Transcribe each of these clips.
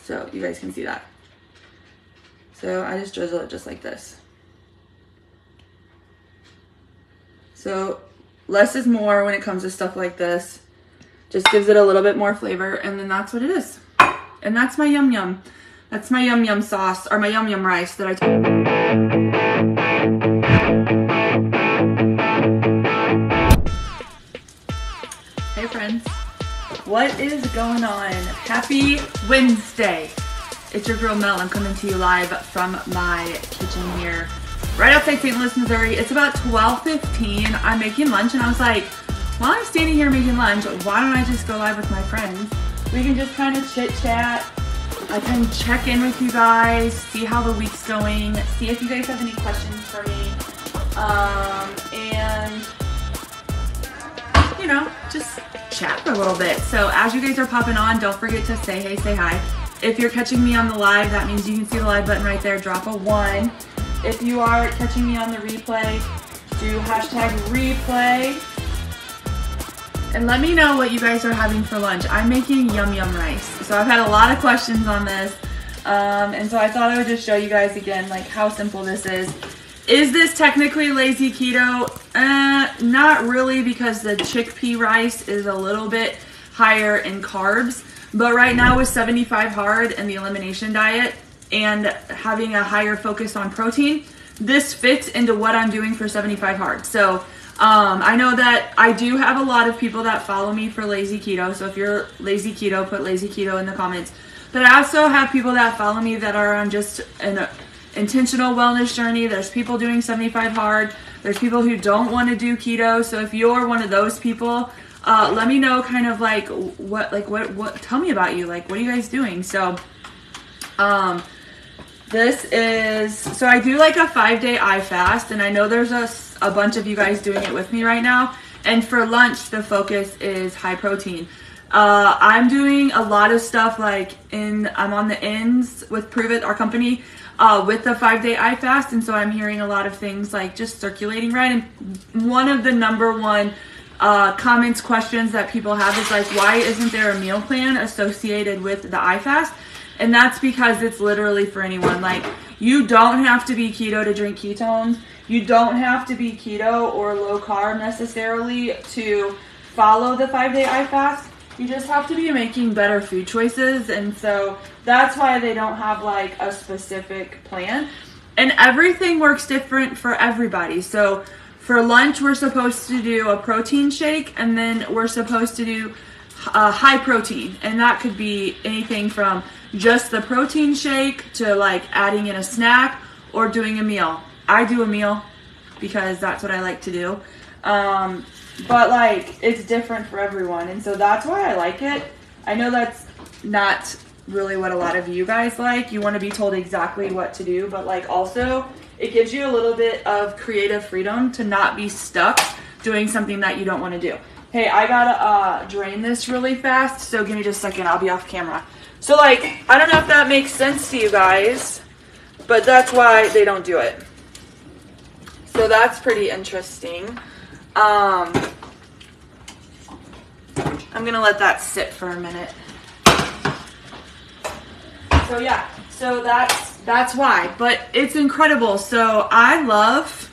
so you guys can see that. So I just drizzle it just like this. So less is more when it comes to stuff like this. Just gives it a little bit more flavor, and then that's what it is. And that's my yum yum. That's my yum yum sauce, or my yum yum rice that I Hey friends, what is going on? Happy Wednesday. It's your girl Mel. I'm coming to you live from my kitchen here, right outside St. Louis, Missouri. It's about 12:15. I'm making lunch, and I was like, while I'm standing here making lunch, why don't I just go live with my friends? We can just kind of chit chat. I can check in with you guys, see how the week's going, see if you guys have any questions for me, and you know, just chat for a little bit. So as you guys are popping on, don't forget to say hey, say hi. If you're catching me on the live, that means you can see the live button right there. Drop a 1. If you are catching me on the replay, do hashtag replay. And let me know what you guys are having for lunch. I'm making yum yum rice. So I've had a lot of questions on this. And so I thought I would just show you guys again like how simple this is. Is this technically lazy keto? Not really, because the chickpea rice is a little bit higher in carbs. But right now with 75 hard and the elimination diet and having a higher focus on protein, this fits into what I'm doing for 75 hard. So I know that I do have a lot of people that follow me for lazy keto. So if you're lazy keto, put lazy keto in the comments. But I also have people that follow me that are on just an intentional wellness journey. There's people doing 75 hard. There's people who don't want to do keto. So if you're one of those people, let me know kind of like what tell me about you. Like, what are you guys doing? So this is, so I do like a 5-day eye fast, and I know there's a bunch of you guys doing it with me right now. And for lunch, the focus is high protein. I'm doing a lot of stuff like I'm on the ends with Prove It, our company, with the 5-day eye fast. And so I'm hearing a lot of things like just circulating right. And one of the number one comments, questions that people have is like, why isn't there a meal plan associated with the eye fast? And that's because it's literally for anyone. Like, you don't have to be keto to drink ketones. You don't have to be keto or low carb necessarily to follow the 5-day eye fast. You just have to be making better food choices. And so that's why they don't have like a specific plan. And everything works different for everybody. So for lunch, we're supposed to do a protein shake, and then we're supposed to do high protein. And that could be anything from just the protein shake to like adding in a snack or doing a meal. I do a meal because that's what I like to do. But like, it's different for everyone. And so that's why I like it. I know that's not really what a lot of you guys like. You want to be told exactly what to do, but like also it gives you a little bit of creative freedom to not be stuck doing something that you don't want to do. Hey, I gotta drain this really fast, so give me just a second. I'll be off camera. So like, I don't know if that makes sense to you guys, but that's why they don't do it. So that's pretty interesting. I'm gonna let that sit for a minute. So yeah, so that's why, but it's incredible. So I love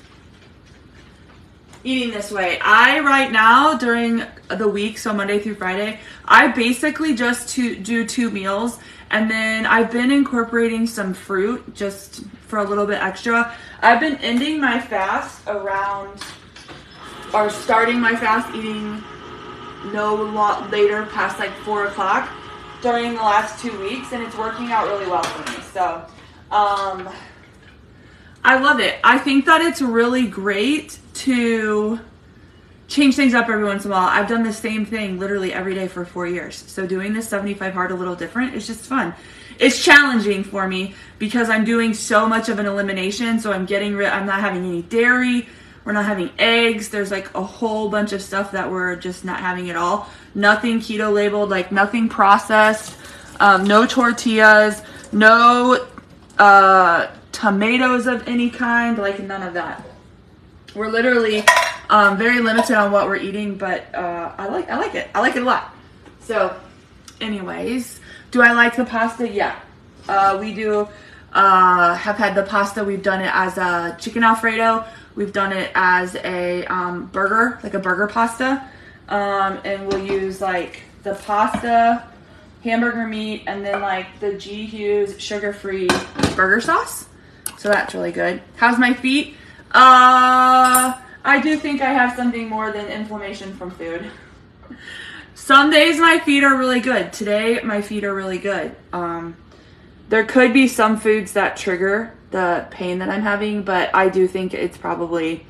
eating this way. Right now during the week, so Monday through Friday, I basically just do 2 meals, and then I've been incorporating some fruit just for a little bit extra. I've been ending my fast starting my fast eating no lot later past like 4 o'clock during the last 2 weeks, and it's working out really well for me. So I love it. I think that it's really great to change things up every once in a while. I've done the same thing literally every day for 4 years. So doing this 75 hard a little different is just fun. It's challenging for me because I'm doing so much of an elimination. So I'm not having any dairy. We're not having eggs. There's like a whole bunch of stuff that we're just not having at all. Nothing keto labeled, like nothing processed, no tortillas, no tomatoes of any kind, like none of that. We're literally very limited on what we're eating, but I like it. I like it a lot. So anyways, Do I like the pasta? Yeah. We do have had the pasta. We've done it as a chicken Alfredo. We've done it as a burger, like a burger pasta. And we'll use like the pasta, hamburger meat, and then like the G. Hughes sugar-free burger sauce. So that's really good. How's my feet? I do think I have something more than inflammation from food. Some days my feet are really good. Today my feet are really good. There could be some foods that trigger the pain that I'm having, but I do think it's probably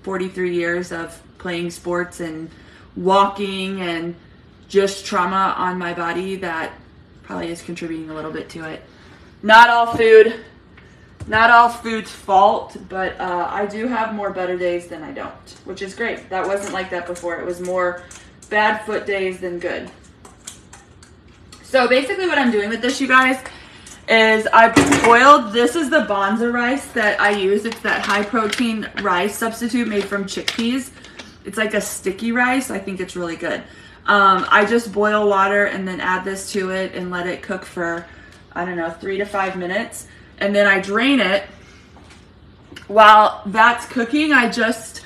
43 years of playing sports and walking and just trauma on my body that probably is contributing a little bit to it. Not all food's fault, but I do have more better days than I don't, which is great. That wasn't like that before. It was more bad foot days than good. So basically what I'm doing with this, you guys, is I've boiled, this is the Bonza rice that I use. It's that high protein rice substitute made from chickpeas. It's like a sticky rice. I think it's really good. I just boil water and then add this to it and let it cook for, I don't know, 3 to 5 minutes. And then I drain it. While that's cooking, I just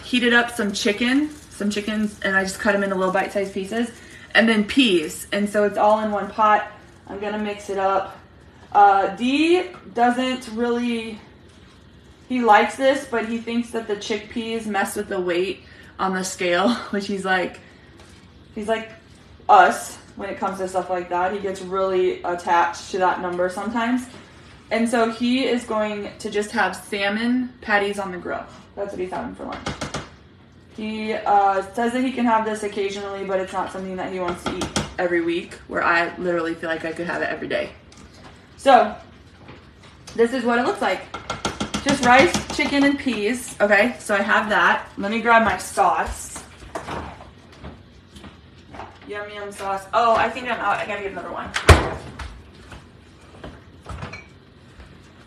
heated up some chickens, and I just cut them into little bite-sized pieces. And then peas. And so it's all in one pot. I'm going to mix it up. D doesn't really, he likes this, but he thinks that the chickpeas mess with the weight on the scale, which he's like us when it comes to stuff like that. He gets really attached to that number sometimes. And so he is going to just have salmon patties on the grill. That's what he's having for lunch. He says that he can have this occasionally, but it's not something that he wants to eat every week, where I literally feel like I could have it every day. So this is what it looks like. Just rice, chicken, and peas. Okay, so I have that. Let me grab my sauce. Yum yum sauce. Oh, I think I'm out. I gotta get another one.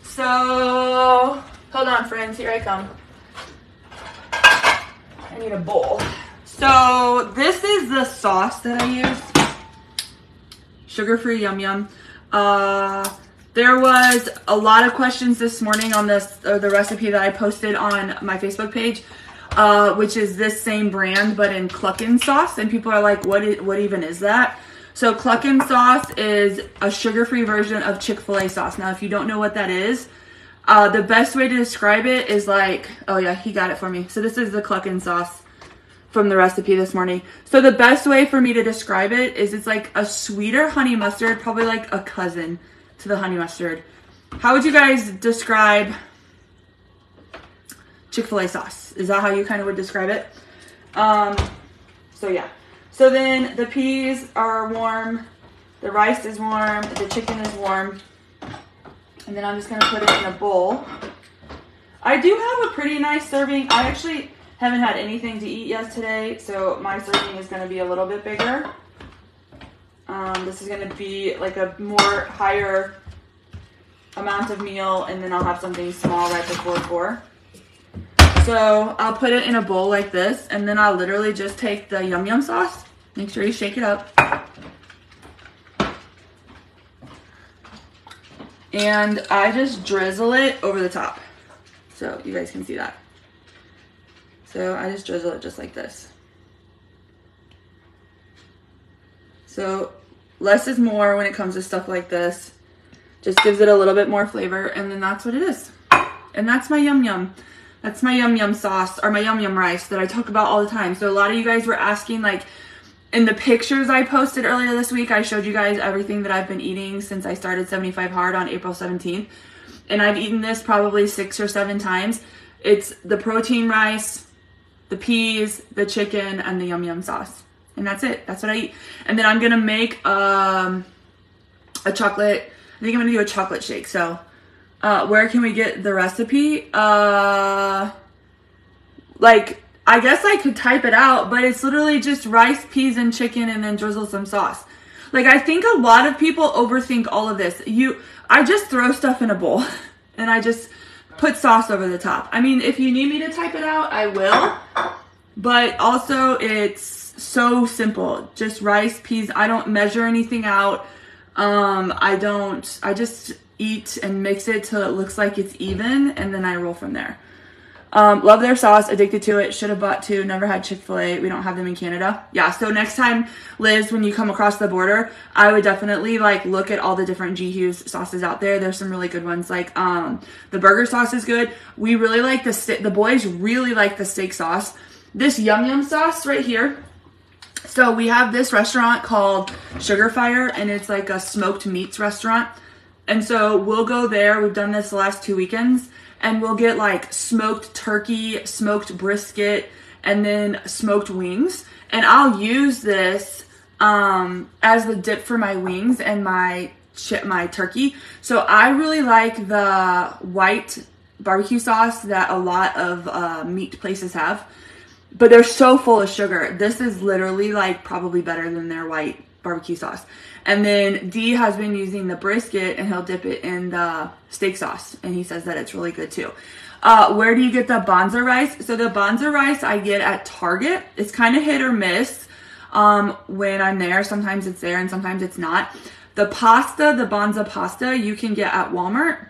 So, hold on, friends. Here I come. I need a bowl. So, this is the sauce that I use. Sugar-free yum yum. There was a lot of questions this morning on this, the recipe that I posted on my Facebook page, which is this same brand, but in Cluckin' sauce. And people are like, what even is that? So Cluckin' sauce is a sugar-free version of Chick-fil-A sauce. Now, if you don't know what that is, the best way to describe it is like, oh yeah, he got it for me. So this is the Cluckin' sauce from the recipe this morning. So the best way for me to describe it is it's like a sweeter honey mustard, probably like a cousin to the honey mustard. How would you guys describe Chick-fil-A sauce? Is that how you kind of would describe it? So yeah. So then the peas are warm, the rice is warm, the chicken is warm, and then I'm just gonna put it in a bowl. I do have a pretty nice serving. I actually haven't had anything to eat yet today, so my serving is gonna be a little bit bigger. This is gonna be like a more higher amount of meal, and then I'll have something small right before 4. So I'll put it in a bowl like this, and then I'll literally just take the yum yum sauce. Make sure you shake it up. And I just drizzle it over the top. So you guys can see that. So I just drizzle it just like this. So less is more when it comes to stuff like this. Just gives it a little bit more flavor, and then that's what it is. And that's my yum yum. That's my yum yum sauce, or my yum yum rice that I talk about all the time. So a lot of you guys were asking, like, in the pictures I posted earlier this week, I showed you guys everything that I've been eating since I started 75 Hard on April 17th. And I've eaten this probably 6 or 7 times. It's the protein rice, the peas, the chicken, and the yum yum sauce. And that's it. That's what I eat. And then I'm going to make a chocolate, I think I'm going to do a chocolate shake. So where can we get the recipe? Like, I guess I could type it out, but it's literally just rice, peas, and chicken, and then drizzle some sauce. Like, I think a lot of people overthink all of this. I just throw stuff in a bowl, and I just put sauce over the top. I mean, if you need me to type it out, I will. But also, it's so simple. Just rice, peas. I don't measure anything out. I just eat and mix it till it looks like it's even, and then I roll from there. Love their sauce, addicted to it, should have bought 2, never had Chick-fil-A, we don't have them in Canada. Yeah, so next time, Liz, when you come across the border, I would definitely like look at all the different G. Hughes sauces out there. There's some really good ones, like the burger sauce is good. We really like the boys really like the steak sauce. This Yum Yum sauce right here. So we have this restaurant called Sugar Fire, and it's like a smoked meats restaurant. And so we'll go there. We've done this the last 2 weekends. And we'll get like smoked turkey, smoked brisket, and then smoked wings. And I'll use this as the dip for my wings and my turkey. So I really like the white barbecue sauce that a lot of meat places have. But they're so full of sugar. This is literally like probably better than their white barbecue sauce. And then D has been using the brisket, and he'll dip it in the steak sauce, and he says that it's really good too. Where do you get the Banza rice? So the Banza rice I get at Target. It's kind of hit or miss when I'm there. Sometimes it's there and sometimes it's not. The pasta, the Banza pasta, you can get at Walmart.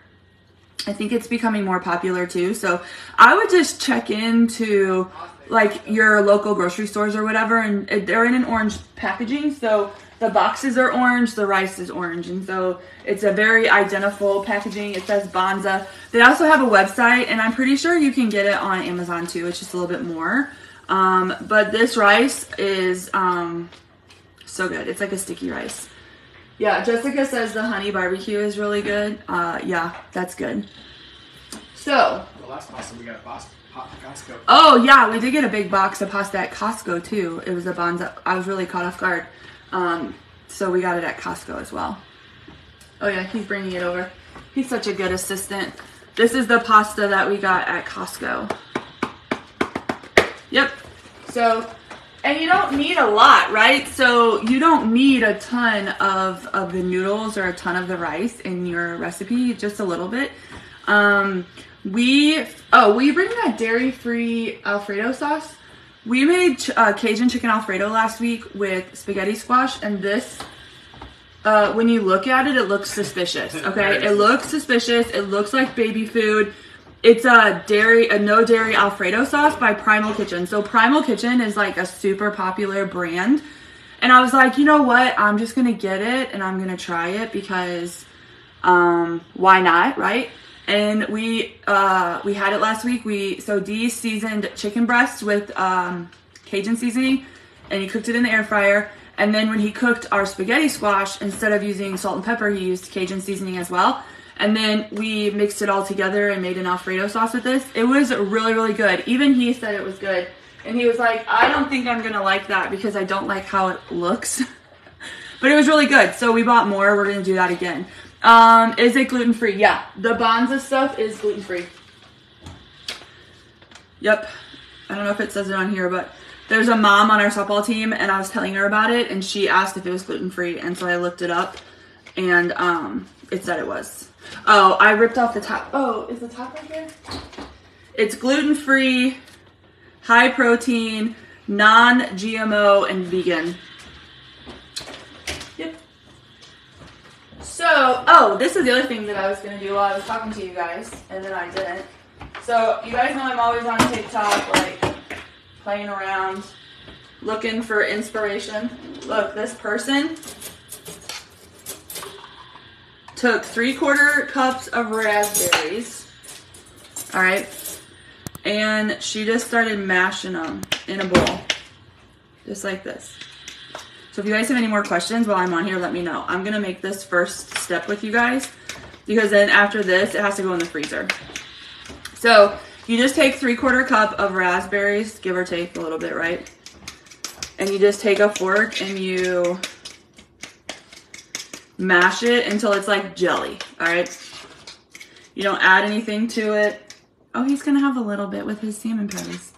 I think it's becoming more popular too. So I would just check into like your local grocery stores or whatever, and they're in an orange packaging. So the boxes are orange, the rice is orange, and so it's a very identical packaging. It says Banza. They also have a website, and I'm pretty sure you can get it on Amazon too. It's just a little bit more. But this rice is so good. It's like a sticky rice. Yeah, Jessica says the honey barbecue is really good. Yeah, that's good. So the last pasta we got at Costco. Oh yeah, we did get a big box of pasta at Costco too. It was a Banza. I was really caught off guard. So we got it at Costco as well. Oh yeah, he's bringing it over. He's such a good assistant. This is the pasta that we got at Costco. Yep. So, and you don't need a lot, right? So you don't need a ton of the noodles or a ton of the rice in your recipe, just a little bit. We bring that dairy-free Alfredo sauce. We made Cajun chicken Alfredo last week with spaghetti squash, and this, when you look at it, it looks suspicious, okay? It looks suspicious. It looks like baby food. It's a no dairy Alfredo sauce by Primal Kitchen. So Primal Kitchen is like a super popular brand. And I was like, you know what? I'm just going to get it and I'm going to try it because why not, right? And we had it last week. So Dee seasoned chicken breasts with Cajun seasoning, and he cooked it in the air fryer. And then when he cooked our spaghetti squash, instead of using salt and pepper, he used Cajun seasoning as well. And then we mixed it all together and made an Alfredo sauce with this. It was really, really good. Even he said it was good. And he was like, I don't think I'm going to like that because I don't like how it looks. But it was really good. So we bought more. We're going to do that again. Is it gluten-free? Yeah. The Banza stuff is gluten-free. Yep. I don't know if it says it on here, but there's a mom on our softball team, and I was telling her about it, and she asked if it was gluten-free, and so I looked it up, and it said it was. Oh, I ripped off the top. Oh, is the top right here? It's gluten-free, high protein, non-GMO, and vegan. Yep. So, oh, this is the other thing that I was going to do while I was talking to you guys, and then I didn't. So, you guys know I'm always on TikTok, like, playing around, looking for inspiration. Look, this person took 3/4 cups of raspberries, all right, and she just started mashing them in a bowl, just like this. So if you guys have any more questions while I'm on here, let me know. I'm gonna make this first step with you guys, because then after this, it has to go in the freezer. So you just take 3/4 cup of raspberries, give or take a little bit, right? And you just take a fork and you mash it until it's like jelly, all right? You don't add anything to it. Oh, he's gonna have a little bit with his salmon patties.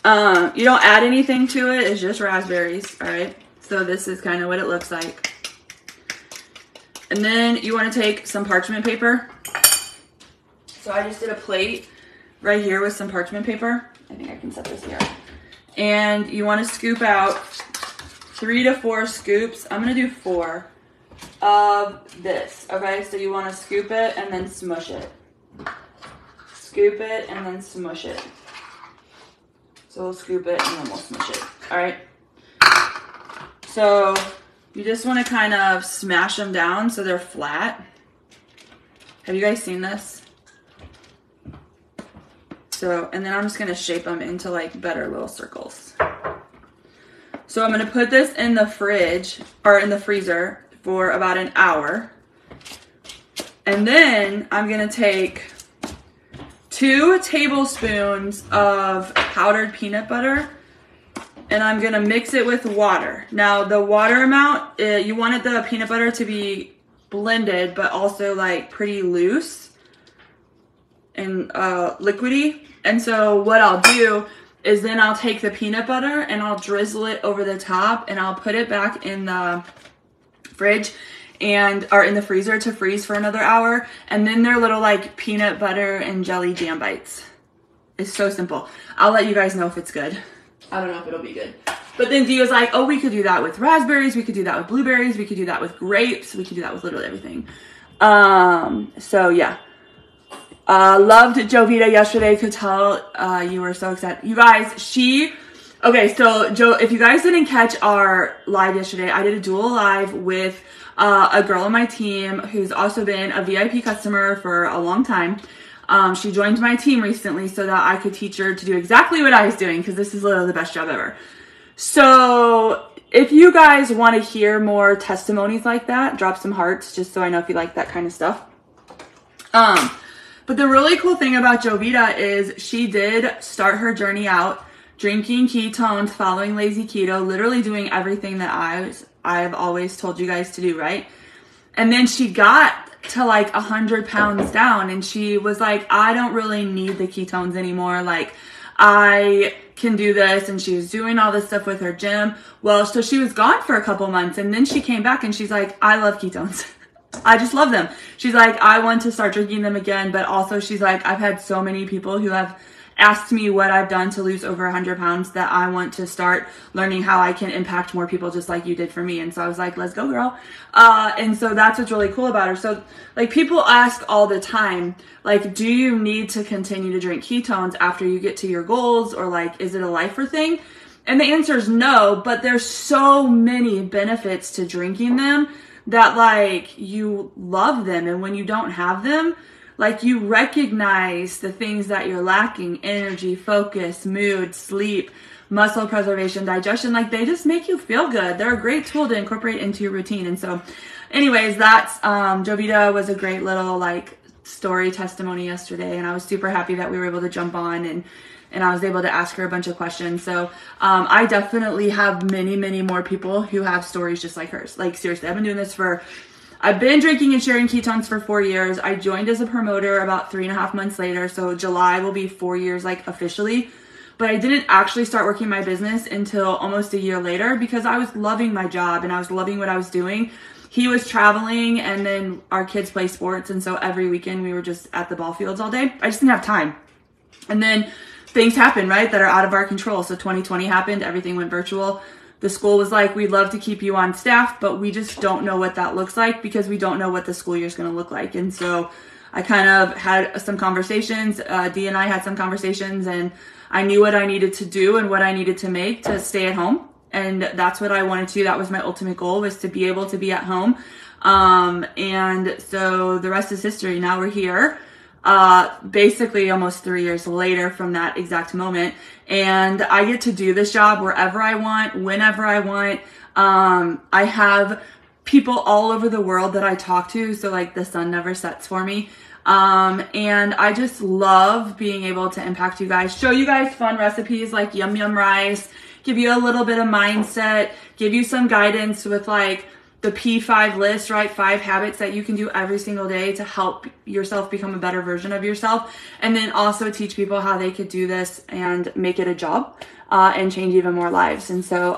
You don't add anything to it, it's just raspberries, all right? So this is kind of what it looks like. And then you wanna take some parchment paper. So I just did a plate right here with some parchment paper. I think I can set this here. And you want to scoop out 3 to 4 scoops. I'm going to do 4 of this. Okay, so you want to scoop it and then smush it. Scoop it and then smush it. So we'll scoop it and then we'll smush it. All right. So you just want to kind of smash them down so they're flat. Have you guys seen this? So, and then I'm just going to shape them into like better little circles. So I'm going to put this in the fridge or in the freezer for about an hour. And then I'm going to take 2 tablespoons of powdered peanut butter and I'm going to mix it with water. Now the water amount, you wanted the peanut butter to be blended, but also like pretty loose and liquidy. And so what I'll do is then I'll take the peanut butter and I'll drizzle it over the top and I'll put it back in the fridge or in the freezer to freeze for another hour. And then they're little like peanut butter and jelly jam bites. It's so simple. I'll let you guys know if it's good. I don't know if it'll be good. But then Dee was like, oh, we could do that with raspberries. We could do that with blueberries. We could do that with grapes. We could do that with literally everything. So yeah. Loved Jovita yesterday. Could tell you were so excited. You guys, okay, so Joe, if you guys didn't catch our live yesterday, I did a dual live with a girl on my team who's also been a VIP customer for a long time. She joined my team recently so that I could teach her to do exactly what I was doing because this is literally the best job ever. So if you guys want to hear more testimonies like that, drop some hearts just so I know if you like that kind of stuff. But the really cool thing about Jovita is she did start her journey out drinking ketones, following lazy keto, literally doing everything that I've always told you guys to do, right? And then she got to like 100 pounds down and she was like, I don't really need the ketones anymore. Like I can do this. And she was doing all this stuff with her gym. Well, so she was gone for a couple months and then she came back and she's like, I love ketones. I just love them. She's like, I want to start drinking them again. But also she's like, I've had so many people who have asked me what I've done to lose over 100 pounds that I want to start learning how I can impact more people just like you did for me. And so I was like, let's go, girl. And so that's what's really cool about her. So like people ask all the time, like, do you need to continue to drink ketones after you get to your goals? Or like, is it a lifer thing? And the answer is no, but there's so many benefits to drinking them that like you love them. And when you don't have them, like you recognize the things that you're lacking: energy, focus, mood, sleep, muscle preservation, digestion. Like they just make you feel good. They're a great tool to incorporate into your routine. And so anyways, that's Jovita was a great little like story testimony yesterday. And I was super happy that we were able to jump on and I was able to ask her a bunch of questions. So I definitely have many, many more people who have stories just like hers. Like seriously, I've been drinking and sharing ketones for 4 years. I joined as a promoter about 3.5 months later. So July will be 4 years like officially. But I didn't actually start working my business until almost a year later because I was loving my job and I was loving what I was doing. He was traveling and then our kids play sports. And so every weekend we were just at the ball fields all day. I just didn't have time. And then things happen, right, that are out of our control. So 2020 happened. Everything went virtual. The school was like, we'd love to keep you on staff, but we just don't know what that looks like because we don't know what the school year is going to look like. And so I kind of had some conversations. Dee and I had some conversations and I knew what I needed to do and what I needed to make to stay at home. And that's what I wanted to. That was my ultimate goal, was to be able to be at home. And so the rest is history. Now we're here. Basically almost 3 years later from that exact moment. And I get to do this job wherever I want, whenever I want. I have people all over the world that I talk to. So like the sun never sets for me. And I just love being able to impact you guys, show you guys fun recipes like yum yum rice, give you a little bit of mindset, give you some guidance with like the P5 list, right? 5 habits that you can do every single day to help yourself become a better version of yourself. And then also teach people how they could do this and make it a job, and change even more lives. And so,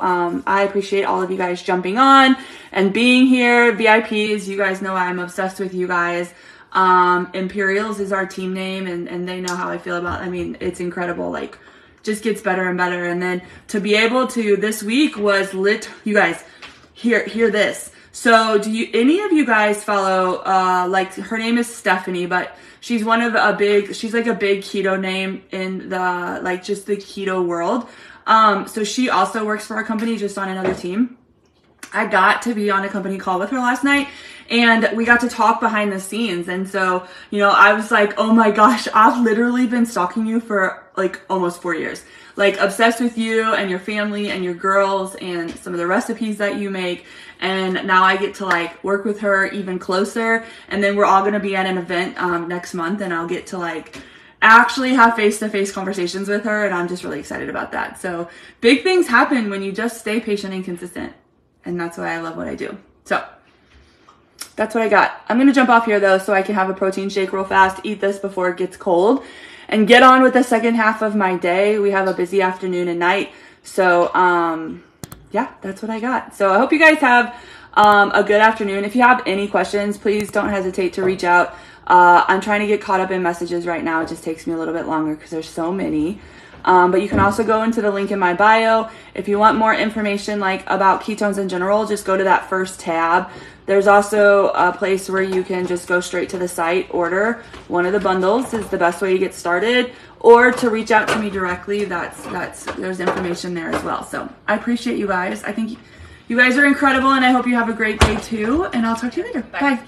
I appreciate all of you guys jumping on and being here. VIPs, you guys know I'm obsessed with you guys. Imperials is our team name and they know how I feel about, I mean, it's incredible. Like just gets better and better. And then to be able to, this week was lit. You guys, hear this. So any of you guys follow, like her name is Stephanie, but she's she's like a big keto name in the, like just the keto world. So she also works for our company, just on another team. I got to be on a company call with her last night, and we got to talk behind the scenes. And so, you know, I was like, oh my gosh, I've literally been stalking you for like almost 4 years, like obsessed with you and your family and your girls and some of the recipes that you make. And now I get to like work with her even closer. And then we're all going to be at an event next month, and I'll get to like actually have face-to-face conversations with her. And I'm just really excited about that. So big things happen when you just stay patient and consistent. And that's why I love what I do. So that's what I got. I'm going to jump off here though, so I can have a protein shake real fast, eat this before it gets cold, and get on with the second half of my day. We have a busy afternoon and night. So, yeah, that's what I got. So I hope you guys have a good afternoon. If you have any questions, please don't hesitate to reach out. I'm trying to get caught up in messages right now. It just takes me a little bit longer because there's so many. But you can also go into the link in my bio. If you want more information like about ketones in general, just go to that first tab. There's also a place where you can just go straight to the site, order one of the bundles is the best way to get started, or to reach out to me directly. There's information there as well. So I appreciate you guys. I think you guys are incredible, and I hope you have a great day too. And I'll talk to you later. Bye.